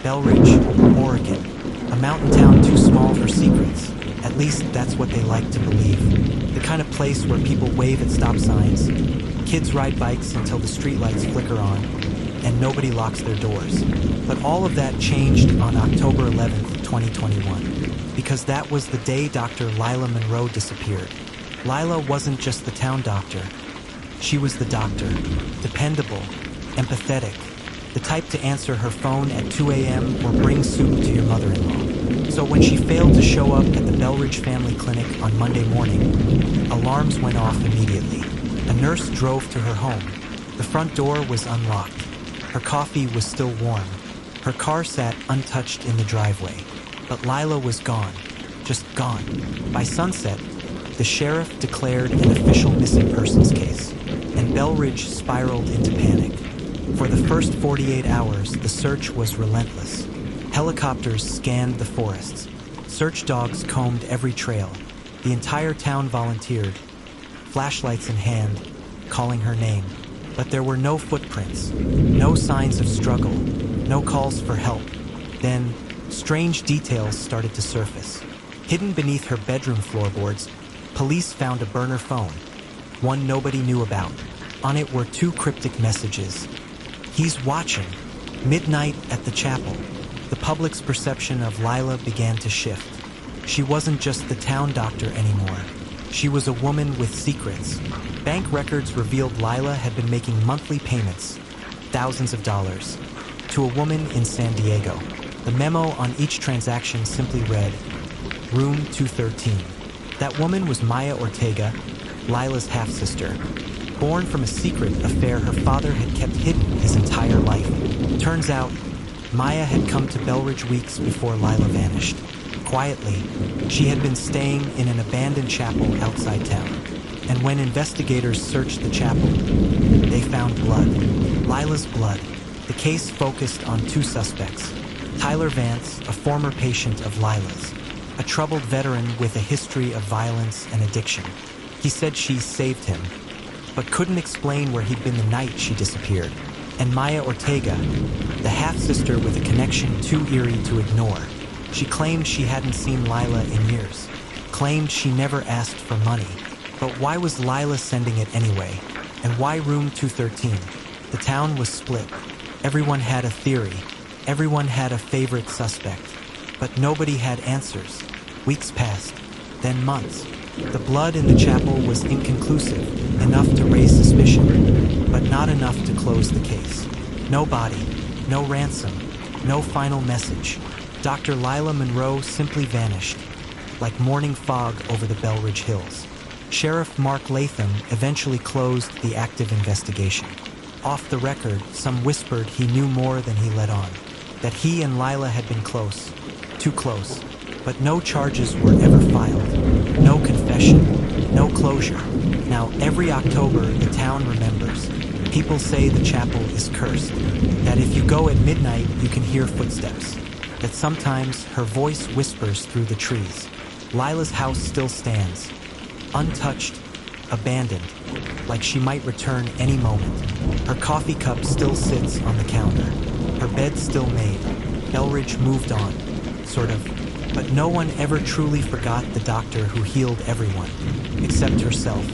Bellridge, Oregon, a mountain town too small for secrets. At least that's what they like to believe. The kind of place where people wave at stop signs, kids ride bikes until the streetlights flicker on, and nobody locks their doors. But all of that changed on October 11th, 2021, because that was the day Dr. Lila Monroe disappeared. Lila wasn't just the town doctor. She was the doctor, dependable, empathetic, the type to answer her phone at 2 a.m. or bring soup to your mother-in-law. So when she failed to show up at the Bellridge family clinic on Monday morning, alarms went off immediately. A nurse drove to her home. The front door was unlocked. Her coffee was still warm. Her car sat untouched in the driveway. But Lila was gone. Just gone. By sunset, the sheriff declared an official missing persons case, and Bellridge spiraled into panic. For the first 48 hours, the search was relentless. Helicopters scanned the forests. Search dogs combed every trail. The entire town volunteered, flashlights in hand, calling her name. But there were no footprints, no signs of struggle, no calls for help. Then, strange details started to surface. Hidden beneath her bedroom floorboards, police found a burner phone, one nobody knew about. On it were two cryptic messages. "He's watching. Midnight at the chapel." The public's perception of Lila began to shift. She wasn't just the town doctor anymore. She was a woman with secrets. Bank records revealed Lila had been making monthly payments, thousands of dollars, to a woman in San Diego. The memo on each transaction simply read, "Room 213. That woman was Maya Ortega, Lila's half-sister. Born from a secret affair her father had kept hidden his entire life. Turns out, Maya had come to Bellridge weeks before Lila vanished. Quietly, she had been staying in an abandoned chapel outside town. And when investigators searched the chapel, they found blood. Lila's blood. The case focused on two suspects. Tyler Vance, a former patient of Lila's, a troubled veteran with a history of violence and addiction. He said she saved him, but couldn't explain where he'd been the night she disappeared. And Maya Ortega, the half-sister with a connection too eerie to ignore. She claimed she hadn't seen Lila in years, claimed she never asked for money. But why was Lila sending it anyway? And why room 213? The town was split. Everyone had a theory. Everyone had a favorite suspect. But nobody had answers. Weeks passed, then months. The blood in the chapel was inconclusive, enough to raise suspicion, but not enough to close the case. No body, no ransom, no final message. Dr. Lila Monroe simply vanished, like morning fog over the Bellridge Hills. Sheriff Mark Latham eventually closed the active investigation. Off the record, some whispered he knew more than he let on, that he and Lila had been close, too close. But no charges were ever filed, no confession, no closure. Now, every October, the town remembers. People say the chapel is cursed, that if you go at midnight, you can hear footsteps, that sometimes her voice whispers through the trees. Lila's house still stands, untouched, abandoned, like she might return any moment. Her coffee cup still sits on the counter, her bed still made. Bellridge moved on, sort of. But no one ever truly forgot the doctor who healed everyone, except herself.